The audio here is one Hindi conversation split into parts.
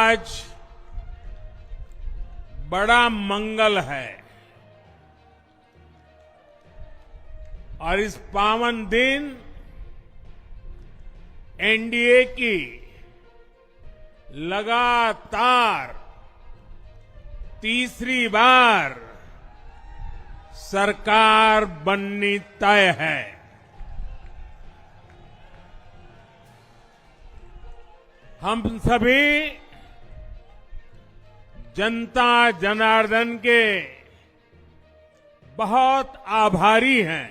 आज बड़ा मंगल है और इस पावन दिन एनडीए की लगातार तीसरी बार सरकार बननी तय है। हम सभी जनता जनार्दन के बहुत आभारी हैं।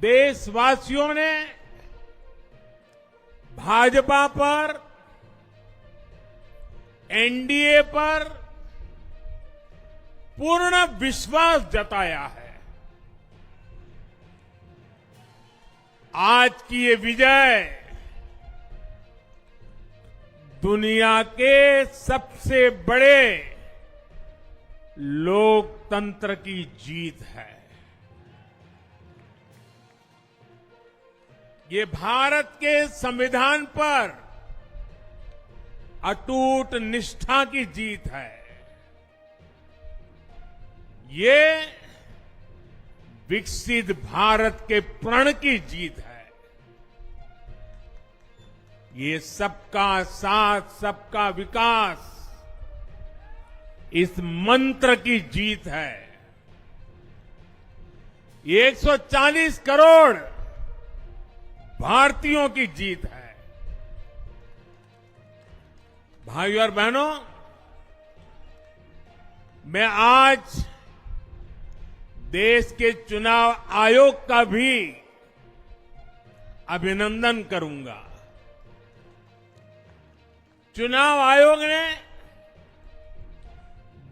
देशवासियों ने भाजपा पर, एनडीए पर पूर्ण विश्वास जताया है। आज की ये विजय दुनिया के सबसे बड़े लोकतंत्र की जीत है। ये भारत के संविधान पर अटूट निष्ठा की जीत है। ये विकसित भारत के प्रण की जीत है। ये सबका साथ, सबका विकास, इस मंत्र की जीत है। ये 140 करोड़ भारतीयों की जीत है। भाइयों और बहनों, मैं आज देश के चुनाव आयोग का भी अभिनंदन करूंगा। चुनाव आयोग ने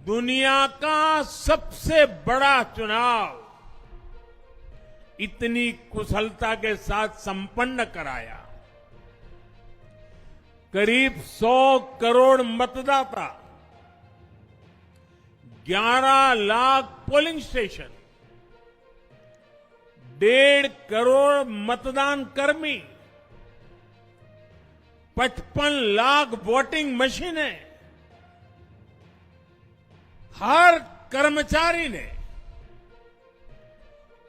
दुनिया का सबसे बड़ा चुनाव इतनी कुशलता के साथ संपन्न कराया। करीब 100 करोड़ मतदाता, 11 लाख पोलिंग स्टेशन, 1.5 करोड़ मतदान कर्मी, 55 लाख वोटिंग मशीनें, हर कर्मचारी ने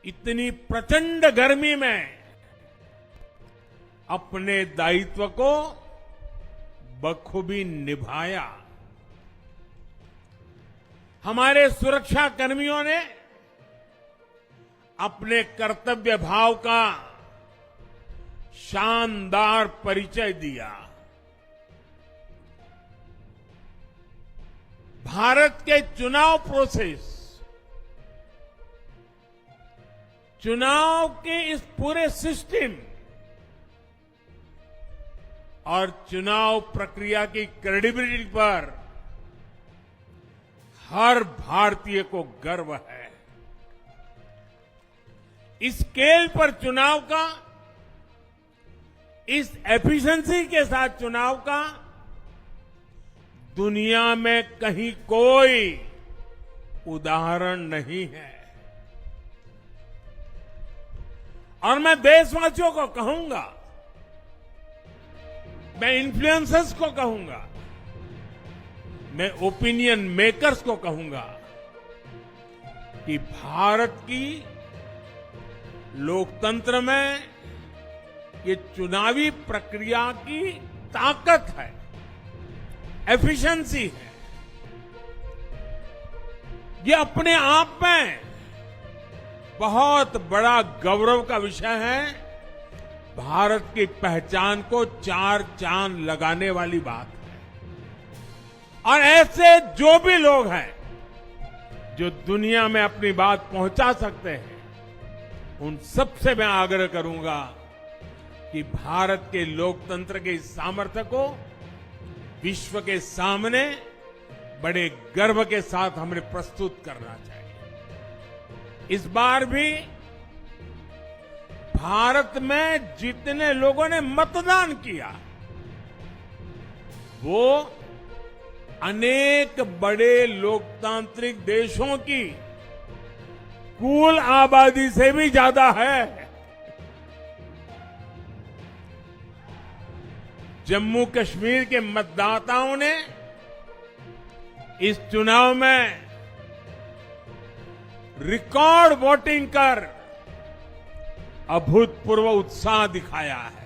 इतनी प्रचंड गर्मी में अपने दायित्व को बखूबी निभाया। हमारे सुरक्षा कर्मियों ने अपने कर्तव्य भाव का शानदार परिचय दिया। भारत के चुनाव प्रोसेस, चुनाव के इस पूरे सिस्टम और चुनाव प्रक्रिया की क्रेडिबिलिटी पर हर भारतीय को गर्व है। इस स्केल पर चुनाव का, इस एफिशिएंसी के साथ चुनाव का दुनिया में कहीं कोई उदाहरण नहीं है। और मैं देशवासियों को कहूंगा, मैं इन्फ्लुएंसर्स को कहूंगा, मैं ओपिनियन मेकर्स को कहूंगा कि भारत की लोकतंत्र में ये चुनावी प्रक्रिया की ताकत है, एफिशिएंसी है। ये अपने आप में बहुत बड़ा गौरव का विषय है। भारत की पहचान को 4 चांद लगाने वाली बात है। और ऐसे जो भी लोग हैं जो दुनिया में अपनी बात पहुंचा सकते हैं, उन सबसे मैं आग्रह करूंगा कि भारत के लोकतंत्र के इस सामर्थ्य को विश्व के सामने बड़े गर्व के साथ हमें प्रस्तुत करना चाहिए। इस बार भी भारत में जितने लोगों ने मतदान किया, वो अनेक बड़े लोकतांत्रिक देशों की कुल आबादी से भी ज्यादा है। जम्मू कश्मीर के मतदाताओं ने इस चुनाव में रिकॉर्ड वोटिंग कर अभूतपूर्व उत्साह दिखाया है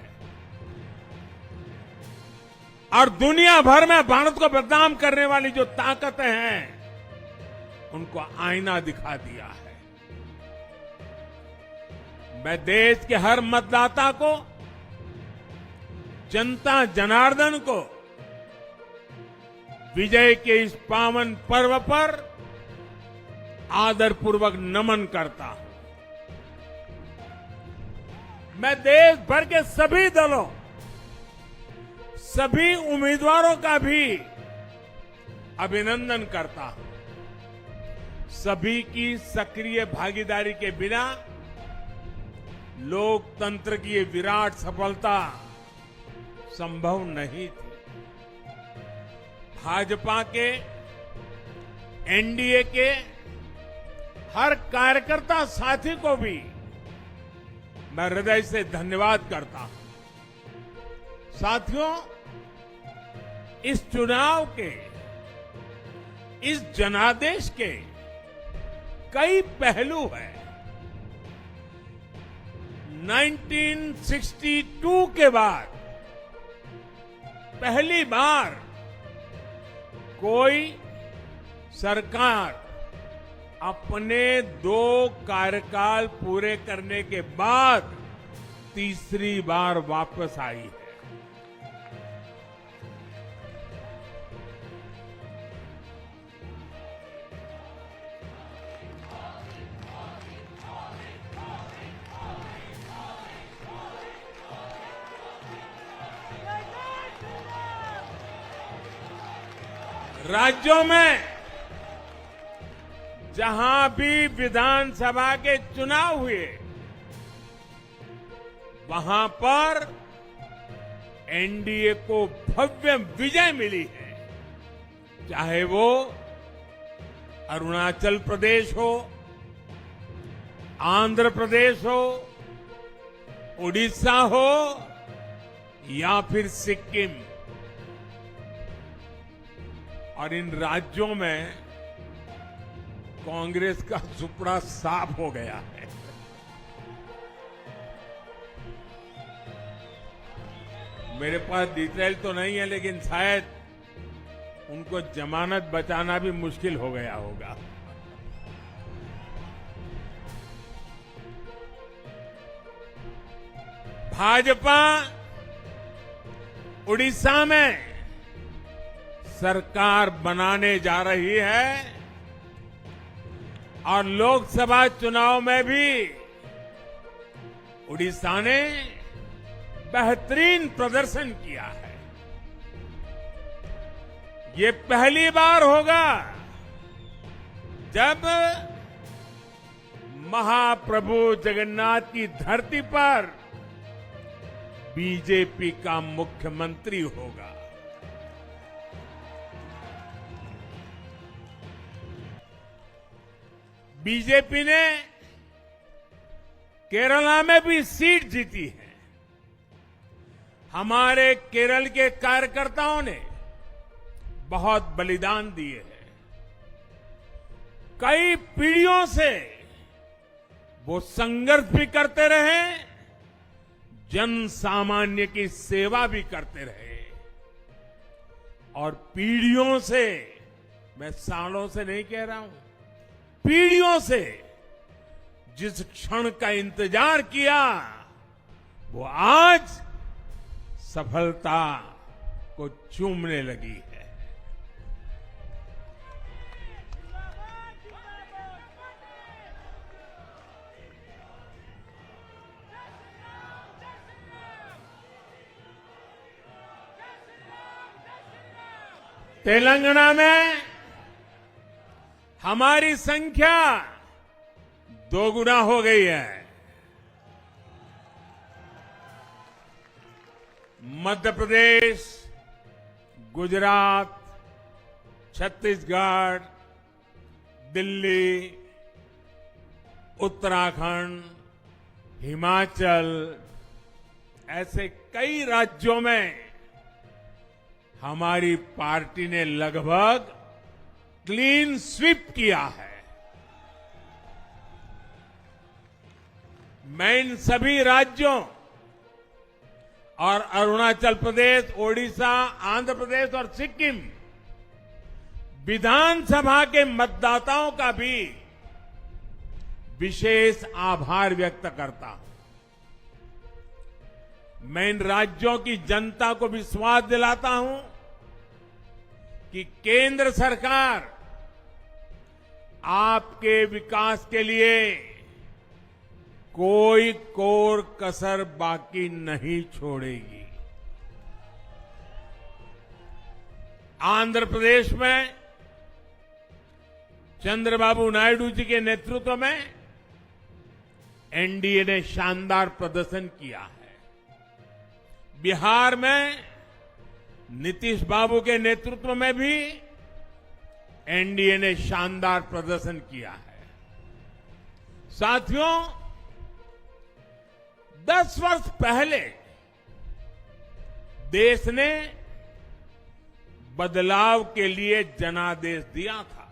और दुनिया भर में भारत को बदनाम करने वाली जो ताकतें हैं उनको आईना दिखा दिया है। मैं देश के हर मतदाता को, जनता जनार्दन को विजय के इस पावन पर्व पर आदरपूर्वक नमन करता हूं। मैं देश भर के सभी दलों, सभी उम्मीदवारों का भी अभिनंदन करता हूं। सभी की सक्रिय भागीदारी के बिना लोकतंत्र की ये विराट सफलता संभव नहीं थी। भाजपा के, एनडीए के हर कार्यकर्ता साथी को भी मैं हृदय से धन्यवाद करता हूं। साथियों, इस चुनाव के, इस जनादेश के कई पहलू हैं। 1962 के बाद पहली बार कोई सरकार अपने 2 कार्यकाल पूरे करने के बाद तीसरी बार वापस आई है। राज्यों में जहां भी विधानसभा के चुनाव हुए वहां पर एनडीए को भव्य विजय मिली है। चाहे वो अरुणाचल प्रदेश हो, आंध्र प्रदेश हो, उड़ीसा हो या फिर सिक्किम। और इन राज्यों में कांग्रेस का सुपड़ा साफ हो गया है। मेरे पास डिटेल तो नहीं है, लेकिन शायद उनको जमानत बचाना भी मुश्किल हो गया होगा। भाजपा उड़ीसा में सरकार बनाने जा रही है और लोकसभा चुनाव में भी उड़ीसा ने बेहतरीन प्रदर्शन किया है। ये पहली बार होगा जब महाप्रभु जगन्नाथ की धरती पर बीजेपी का मुख्यमंत्री होगा। बीजेपी ने केरला में भी सीट जीती है। हमारे केरल के कार्यकर्ताओं ने बहुत बलिदान दिए हैं। कई पीढ़ियों से वो संघर्ष भी करते रहे, जन सामान्य की सेवा भी करते रहे और पीढ़ियों से, मैं सालों से नहीं कह रहा हूं, पीढ़ियों से जिस क्षण का इंतजार किया वो आज सफलता को चूमने लगी है। तेलंगाना में हमारी संख्या 2 गुना हो गई है। मध्य प्रदेश, गुजरात, छत्तीसगढ़, दिल्ली, उत्तराखंड, हिमाचल, ऐसे कई राज्यों में हमारी पार्टी ने लगभग क्लीन स्वीप किया है। मैं इन सभी राज्यों और अरुणाचल प्रदेश, ओडिशा, आंध्र प्रदेश और सिक्किम विधानसभा के मतदाताओं का भी विशेष आभार व्यक्त करता हूं। मैं इन राज्यों की जनता को विश्वास दिलाता हूं कि केंद्र सरकार आपके विकास के लिए कोई कोर कसर बाकी नहीं छोड़ेगी। आंध्र प्रदेश में चंद्रबाबू नायडू जी के नेतृत्व में एनडीए ने शानदार प्रदर्शन किया है। बिहार में नीतीश बाबू के नेतृत्व में भी एनडीए ने शानदार प्रदर्शन किया है। साथियों, 10 वर्ष पहले देश ने बदलाव के लिए जनादेश दिया था।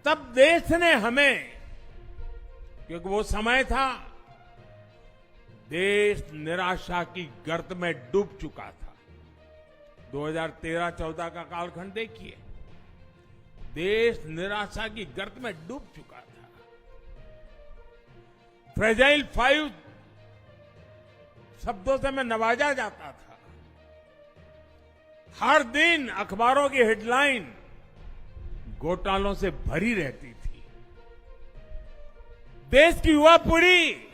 तब देश ने हमें, क्योंकि वो समय था देश निराशा की गर्त में डूब चुका था। 2013-14 का कालखंड देखिए, देश निराशा की गर्त में डूब चुका था। फ्रेजाइल 5 शब्दों से मैं नवाजा जाता था। हर दिन अखबारों की हेडलाइन घोटालों से भरी रहती थी। देश की युवा पीढ़ी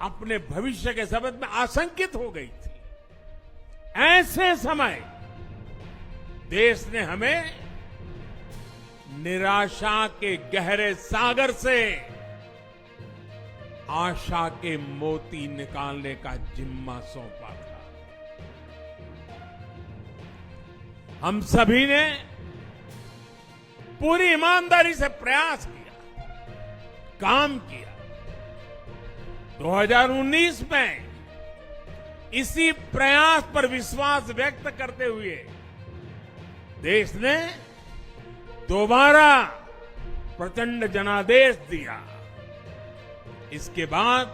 अपने भविष्य के संबंध में आशंकित हो गई थी। ऐसे समय देश ने हमें निराशा के गहरे सागर से आशा के मोती निकालने का जिम्मा सौंपा था। हम सभी ने पूरी ईमानदारी से प्रयास किया, काम किया। 2019 में इसी प्रयास पर विश्वास व्यक्त करते हुए देश ने दोबारा प्रचंड जनादेश दिया। इसके बाद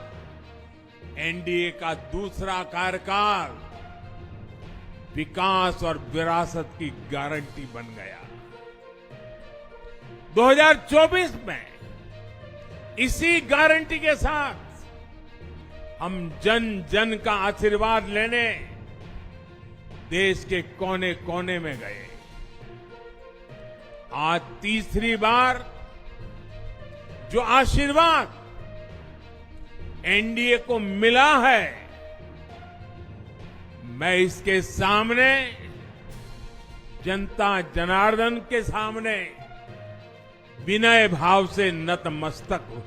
एनडीए का दूसरा कार्यकाल विकास और विरासत की गारंटी बन गया। 2024 में इसी गारंटी के साथ हम जन जन का आशीर्वाद लेने देश के कोने कोने में गए। आज तीसरी बार जो आशीर्वाद एनडीए को मिला है, मैं इसके सामने, जनता जनार्दन के सामने विनय भाव से नतमस्तक हूं।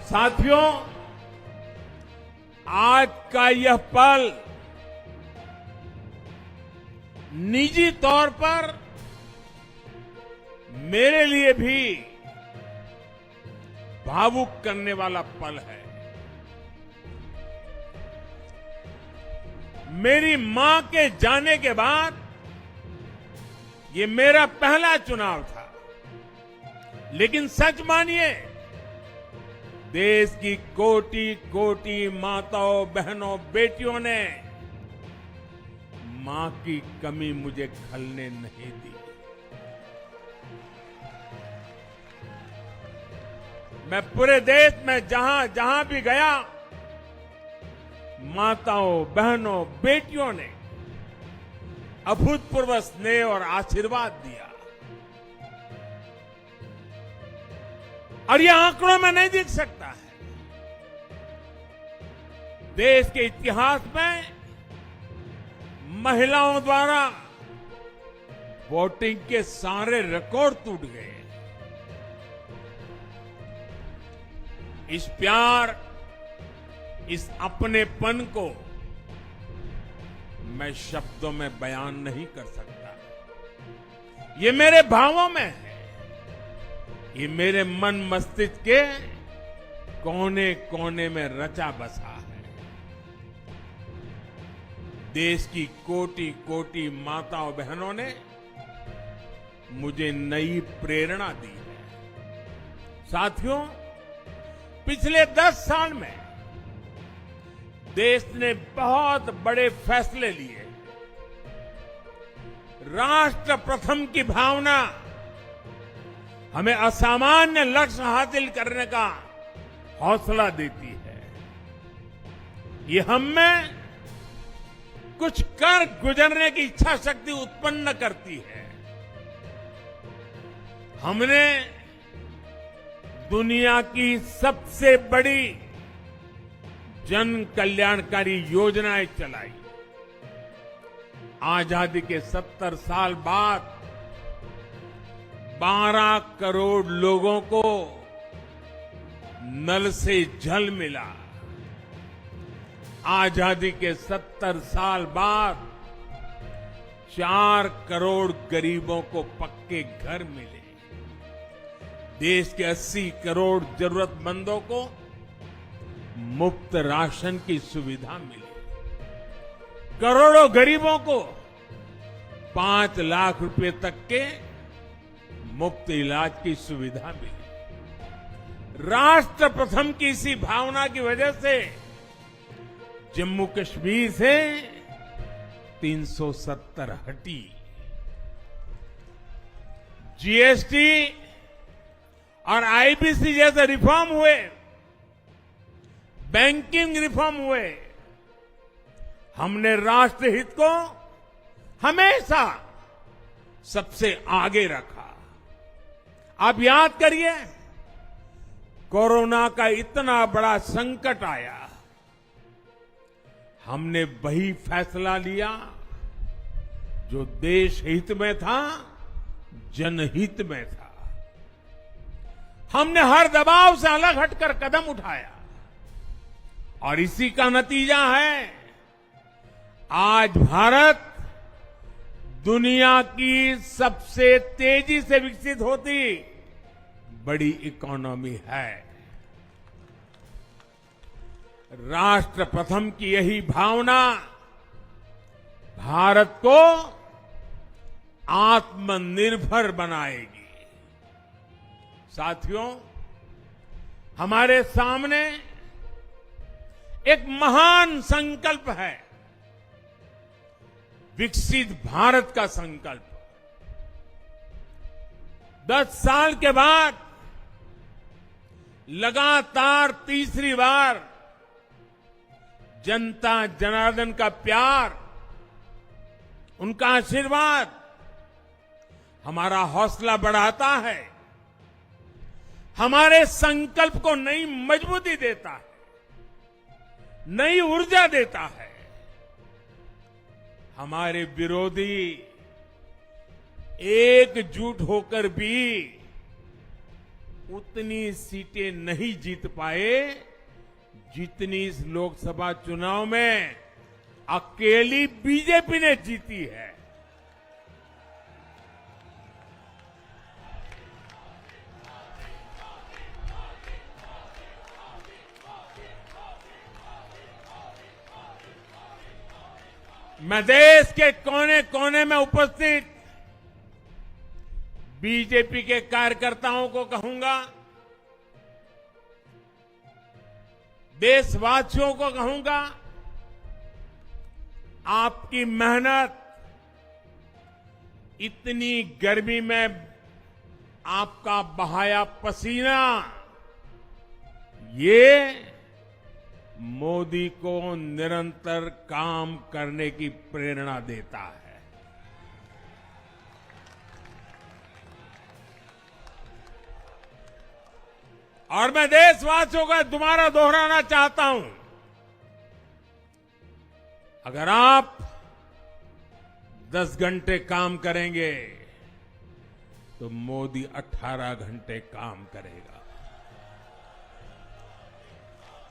साथियों, आज का यह पल निजी तौर पर मेरे लिए भी भावुक करने वाला पल है। मेरी मां के जाने के बाद ये मेरा पहला चुनाव था, लेकिन सच मानिए, देश की कोटि कोटि माताओं, बहनों, बेटियों ने मां की कमी मुझे खलने नहीं दी। मैं पूरे देश में जहां जहां भी गया, माताओं, बहनों, बेटियों ने अभूतपूर्व स्नेह और आशीर्वाद दिया। और यह आंकड़ों में नहीं दिख सकता है। देश के इतिहास में महिलाओं द्वारा वोटिंग के सारे रिकॉर्ड टूट गए। इस प्यार, इस अपनेपन को मैं शब्दों में बयान नहीं कर सकता। ये मेरे भावों में है, ये मेरे मन मस्तिष्क के कोने कोने में रचा बसा है। देश की कोटि कोटि माताओं बहनों ने मुझे नई प्रेरणा दी है। साथियों, पिछले 10 साल में देश ने बहुत बड़े फैसले लिए। राष्ट्र प्रथम की भावना हमें असामान्य लक्ष्य हासिल करने का हौसला देती है। ये हम में कुछ कर गुजरने की इच्छा शक्ति उत्पन्न करती है। हमने दुनिया की सबसे बड़ी जन कल्याणकारी योजनाएं चलाई। आजादी के 70 साल बाद 12 करोड़ लोगों को नल से जल मिला। आजादी के 70 साल बाद 4 करोड़ गरीबों को पक्के घर मिले। देश के 80 करोड़ जरूरतमंदों को मुफ्त राशन की सुविधा मिली। करोड़ों गरीबों को 5 लाख रुपए तक के मुफ्त इलाज की सुविधा मिली। राष्ट्र प्रथम की इसी भावना की वजह से जम्मू कश्मीर से 370 हटी। जीएसटी और आईबीसी जैसे रिफॉर्म हुए, बैंकिंग रिफॉर्म हुए। हमने राष्ट्रहित को हमेशा सबसे आगे रखा। आप याद करिए, कोरोना का इतना बड़ा संकट आया, हमने वही फैसला लिया जो देश हित में था, जनहित में था। हमने हर दबाव से अलग हटकर कदम उठाया और इसी का नतीजा है आज भारत दुनिया की सबसे तेजी से विकसित होती बड़ी इकोनॉमी है। राष्ट्र प्रथम की यही भावना भारत को आत्मनिर्भर बनाएगी। साथियों, हमारे सामने एक महान संकल्प है, विकसित भारत का संकल्प। 10 साल के बाद लगातार तीसरी बार जनता जनार्दन का प्यार, उनका आशीर्वाद हमारा हौसला बढ़ाता है, हमारे संकल्प को नई मजबूती देता है, नई ऊर्जा देता है। हमारे विरोधी एकजुट होकर भी उतनी सीटें नहीं जीत पाए जितनी इस लोकसभा चुनाव में अकेली बीजेपी ने जीती है। मैं देश के कोने कोने में उपस्थित बीजेपी के कार्यकर्ताओं को कहूंगा, देशवासियों को कहूंगा, आपकी मेहनत, इतनी गर्मी में आपका बहाया पसीना, ये मोदी को निरंतर काम करने की प्रेरणा देता है। और मैं देशवासियों का दोबारा दोहराना चाहता हूं, अगर आप 10 घंटे काम करेंगे तो मोदी 18 घंटे काम करेगा।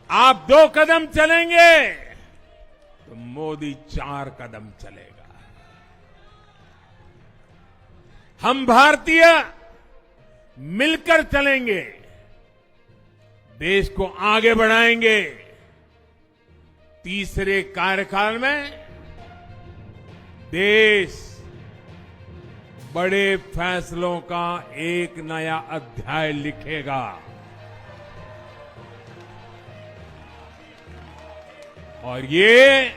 आप 2 कदम चलेंगे तो मोदी 4 कदम चलेगा। हम भारतीय मिलकर चलेंगे, देश को आगे बढ़ाएंगे। तीसरे कार्यकाल में देश बड़े फैसलों का एक नया अध्याय लिखेगा और ये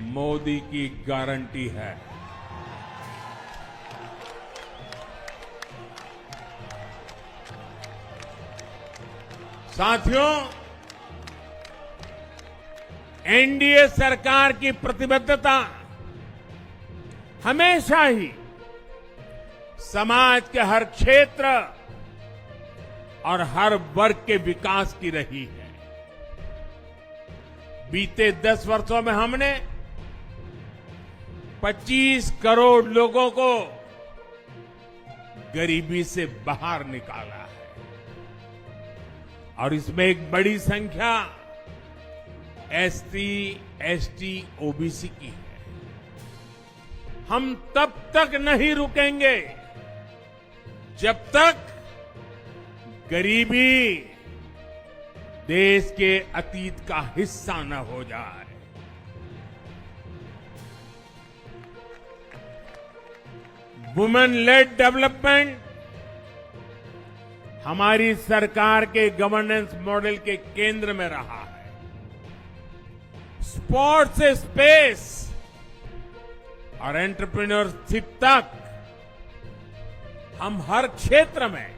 मोदी की गारंटी है। साथियों, एनडीए सरकार की प्रतिबद्धता हमेशा ही समाज के हर क्षेत्र और हर वर्ग के विकास की रही है। बीते 10 वर्षों में हमने 25 करोड़ लोगों को गरीबी से बाहर निकाला है और इसमें एक बड़ी संख्या एससी, एसटी, ओबीसी की है। हम तब तक नहीं रुकेंगे जब तक गरीबी देश के अतीत का हिस्सा न हो जाए। वुमेन लेड डेवलपमेंट हमारी सरकार के गवर्नेंस मॉडल के केंद्र में रहा है। स्पोर्ट्स से स्पेस और एंटरप्रेन्योरशिप तक हम हर क्षेत्र में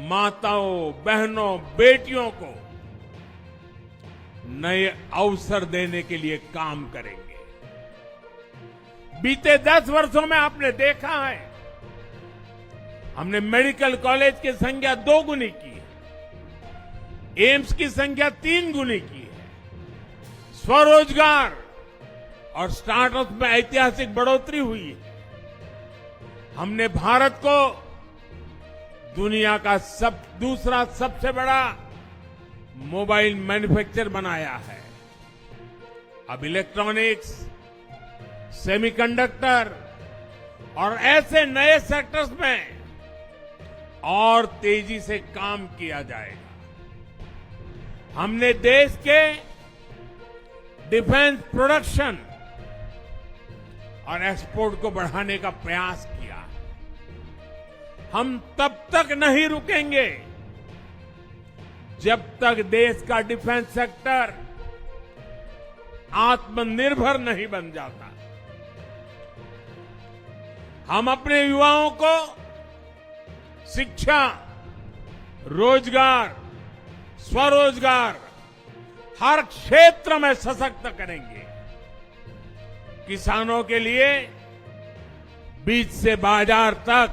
माताओं, बहनों, बेटियों को नए अवसर देने के लिए काम करेंगे। बीते 10 वर्षों में आपने देखा है, हमने मेडिकल कॉलेज की संख्या 2 गुनी की है, एम्स की संख्या 3 गुनी की है, स्वरोजगार और स्टार्टअप में ऐतिहासिक बढ़ोतरी हुई है। हमने भारत को दुनिया का दूसरा सबसे बड़ा मोबाइल मैन्युफैक्चर बनाया है। अब इलेक्ट्रॉनिक्स, सेमीकंडक्टर और ऐसे नए सेक्टर्स में और तेजी से काम किया जाएगा। हमने देश के डिफेंस प्रोडक्शन और एक्सपोर्ट को बढ़ाने का प्रयास किया। हम तब तक नहीं रुकेंगे जब तक देश का डिफेंस सेक्टर आत्मनिर्भर नहीं बन जाता। हम अपने युवाओं को शिक्षा, रोजगार, स्वरोजगार हर क्षेत्र में सशक्त करेंगे। किसानों के लिए बीज से बाजार तक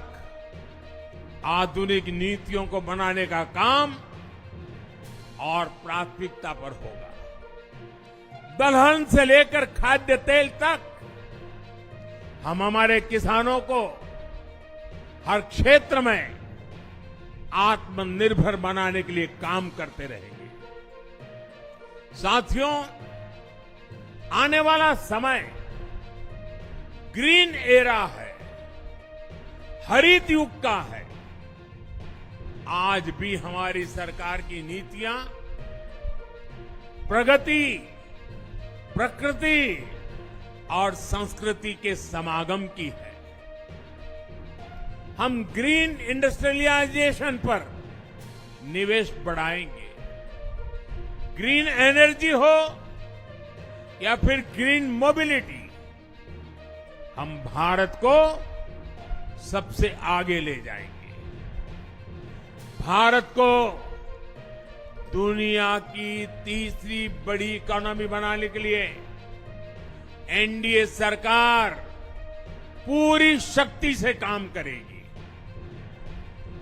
आधुनिक नीतियों को बनाने का काम और प्राथमिकता पर होगा। दलहन से लेकर खाद्य तेल तक हम हमारे किसानों को हर क्षेत्र में आत्मनिर्भर बनाने के लिए काम करते रहेंगे। साथियों, आने वाला समय ग्रीन एरा है, हरित युग का है। आज भी हमारी सरकार की नीतियां प्रगति, प्रकृति और संस्कृति के समागम की है। हम ग्रीन इंडस्ट्रियलाइजेशन पर निवेश बढ़ाएंगे। ग्रीन एनर्जी हो या फिर ग्रीन मोबिलिटी, हम भारत को सबसे आगे ले जाएंगे। भारत को दुनिया की तीसरी बड़ी इकोनॉमी बनाने के लिए एनडीए सरकार पूरी शक्ति से काम करेगी।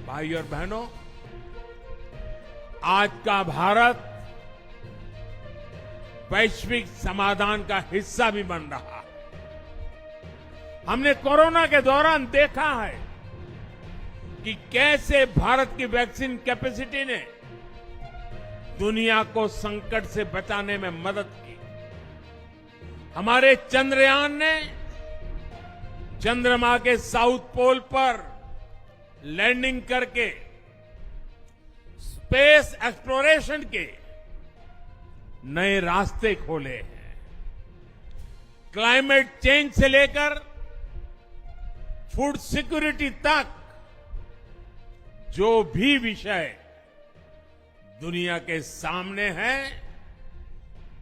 भाई और बहनों, आज का भारत वैश्विक समाधान का हिस्सा भी बन रहा है। हमने कोरोना के दौरान देखा है कि कैसे भारत की वैक्सीन कैपेसिटी ने दुनिया को संकट से बचाने में मदद की। हमारे चंद्रयान ने चंद्रमा के साउथ पोल पर लैंडिंग करके स्पेस एक्सप्लोरेशन के नए रास्ते खोले हैं। क्लाइमेट चेंज से लेकर फूड सिक्योरिटी तक जो भी विषय दुनिया के सामने है,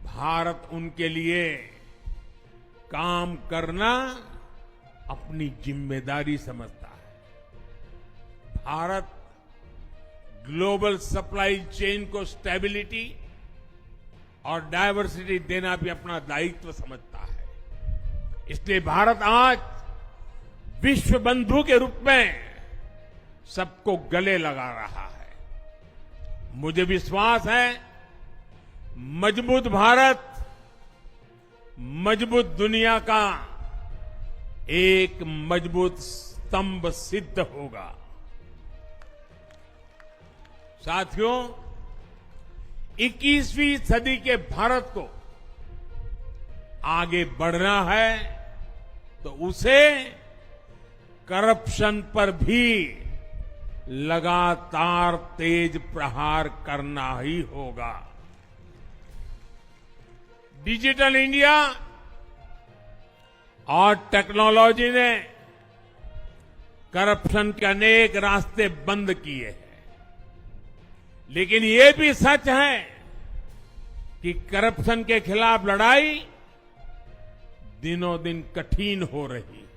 भारत उनके लिए काम करना अपनी जिम्मेदारी समझता है। भारत ग्लोबल सप्लाई चेन को स्टेबिलिटी और डायवर्सिटी देना भी अपना दायित्व समझता है। इसलिए भारत आज विश्व बंधु के रूप में सबको गले लगा रहा है। मुझे विश्वास है मजबूत भारत मजबूत दुनिया का एक मजबूत स्तंभ सिद्ध होगा। साथियों, 21वीं सदी के भारत को आगे बढ़ना है तो उसे करप्शन पर भी लगातार तेज प्रहार करना ही होगा। डिजिटल इंडिया और टेक्नोलॉजी ने करप्शन के अनेक रास्ते बंद किए हैं, लेकिन ये भी सच है कि करप्शन के खिलाफ लड़ाई दिनों दिन कठिन हो रही है।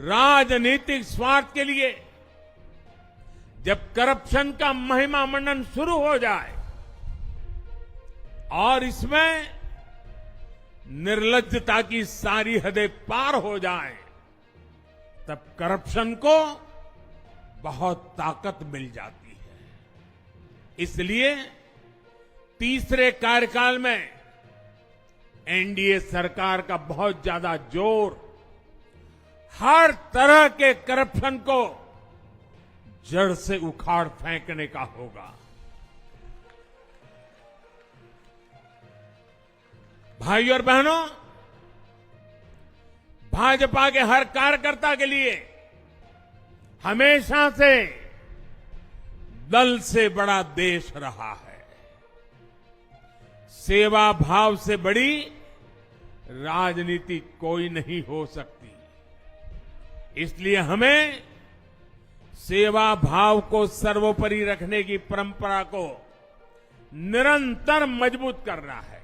राजनीतिक स्वार्थ के लिए जब करप्शन का महिमा मंडन शुरू हो जाए और इसमें निर्लज्जता की सारी हदें पार हो जाए, तब करप्शन को बहुत ताकत मिल जाती है। इसलिए तीसरे कार्यकाल में एनडीए सरकार का बहुत ज्यादा जोर हर तरह के करप्शन को जड़ से उखाड़ फेंकने का होगा। भाइयों और बहनों, भाजपा के हर कार्यकर्ता के लिए हमेशा से दल से बड़ा देश रहा है। सेवा भाव से बड़ी राजनीति कोई नहीं हो सकती। इसलिए हमें सेवा भाव को सर्वोपरि रखने की परंपरा को निरंतर मजबूत करना है।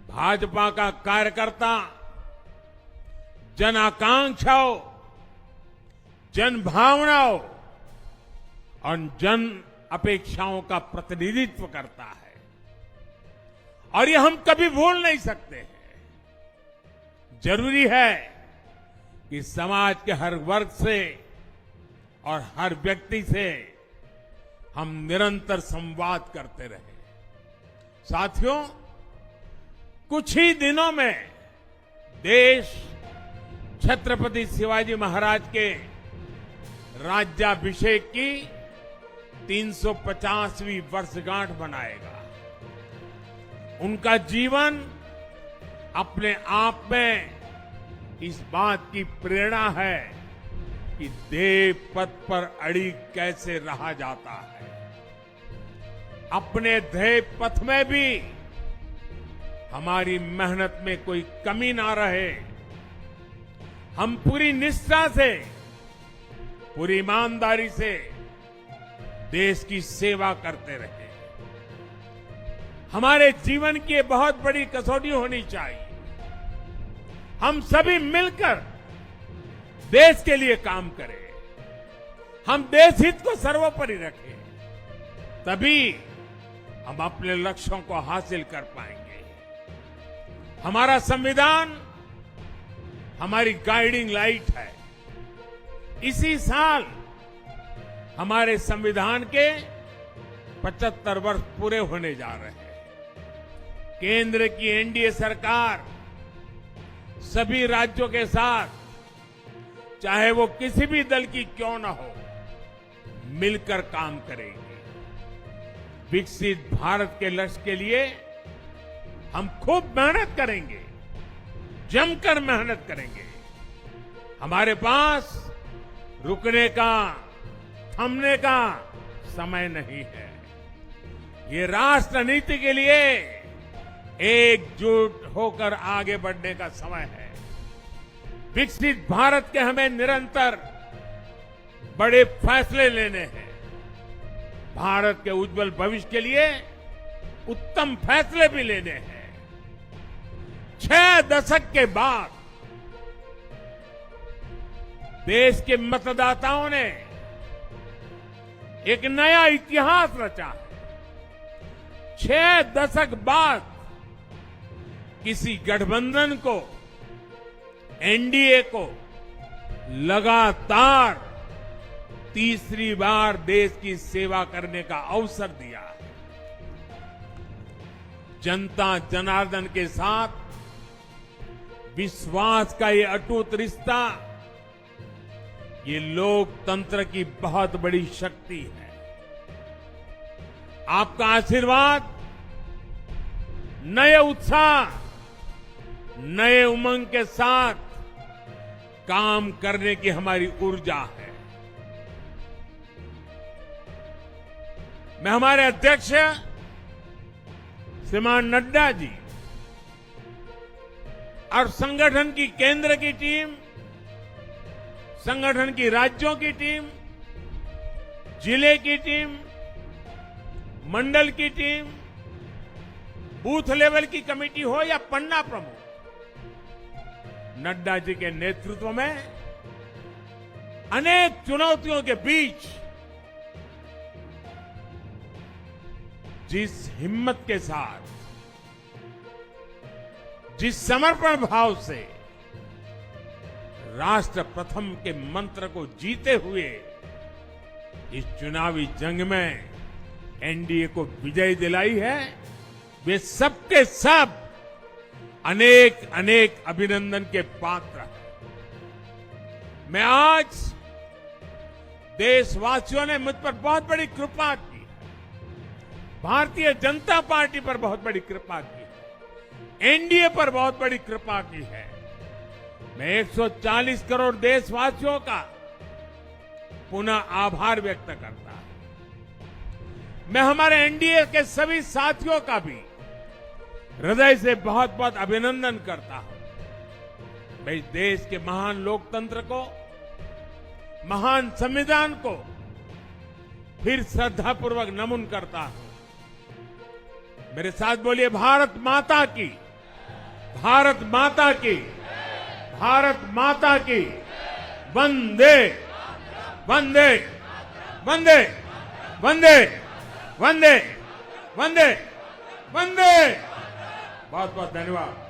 भाजपा का कार्यकर्ता जन आकांक्षाओं, जन भावनाओं और जन अपेक्षाओं का प्रतिनिधित्व करता है और ये हम कभी भूल नहीं सकते हैं। जरूरी है कि समाज के हर वर्ग से और हर व्यक्ति से हम निरंतर संवाद करते रहें। साथियों, कुछ ही दिनों में देश छत्रपति शिवाजी महाराज के राज्याभिषेक की 350वीं वर्षगांठ मनाएगा। उनका जीवन अपने आप में इस बात की प्रेरणा है कि देव पथ पर अड़ी कैसे रहा जाता है। अपने ध्येय पथ में भी हमारी मेहनत में कोई कमी ना रहे। हम पूरी निष्ठा से, पूरी ईमानदारी से देश की सेवा करते रहे। हमारे जीवन की बहुत बड़ी कसौटी होनी चाहिए। हम सभी मिलकर देश के लिए काम करें, हम देश हित को सर्वोपरि रखें, तभी हम अपने लक्ष्यों को हासिल कर पाएंगे। हमारा संविधान हमारी गाइडिंग लाइट है। इसी साल हमारे संविधान के 75 वर्ष पूरे होने जा रहे हैं। केंद्र की एनडीए सरकार सभी राज्यों के साथ, चाहे वो किसी भी दल की क्यों ना हो, मिलकर काम करेगी। विकसित भारत के लक्ष्य के लिए हम खूब मेहनत करेंगे। जमकर मेहनत करेंगे। हमारे पास रुकने का, थमने का समय नहीं है। ये राष्ट्र नीति के लिए एकजुट होकर आगे बढ़ने का समय है। विकसित भारत के हमें निरंतर बड़े फैसले लेने हैं। भारत के उज्जवल भविष्य के लिए उत्तम फैसले भी लेने हैं। 6 दशक के बाद देश के मतदाताओं ने एक नया इतिहास रचा है। 6 दशक बाद किसी गठबंधन को, एनडीए को लगातार तीसरी बार देश की सेवा करने का अवसर दिया है। जनता जनार्दन के साथ विश्वास का ये अटूट रिश्ता, ये लोकतंत्र की बहुत बड़ी शक्ति है। आपका आशीर्वाद नए उत्साह, नए उमंग के साथ काम करने की हमारी ऊर्जा है। मैं हमारे अध्यक्ष श्रीमान नड्डा जी और संगठन की केंद्र की टीम, संगठन की राज्यों की टीम, जिले की टीम, मंडल की टीम, बूथ लेवल की कमेटी हो या पन्ना प्रमुख, नड्डा जी के नेतृत्व में अनेक चुनौतियों के बीच जिस हिम्मत के साथ, जिस समर्पण भाव से राष्ट्र प्रथम के मंत्र को जीते हुए इस चुनावी जंग में एनडीए को विजय दिलाई है, वे सबके सब अनेक अनेक अभिनंदन के पात्र हैं। मैं आज देशवासियों ने मुझ पर बहुत बड़ी कृपा की है, भारतीय जनता पार्टी पर बहुत बड़ी कृपा की है, एनडीए पर बहुत बड़ी कृपा की है। मैं 140 करोड़ देशवासियों का पुनः आभार व्यक्त करता हूं। मैं हमारे एनडीए के सभी साथियों का भी हृदय से बहुत बहुत अभिनंदन करता हूं। मैं इस देश के महान लोकतंत्र को, महान संविधान को फिर श्रद्धापूर्वक नमन करता हूं। मेरे साथ बोलिए, भारत माता की, भारत माता की, भारत माता की, वंदे वंदे वंदे वंदे वंदे वंदे वंदे। बहुत बहुत धन्यवाद।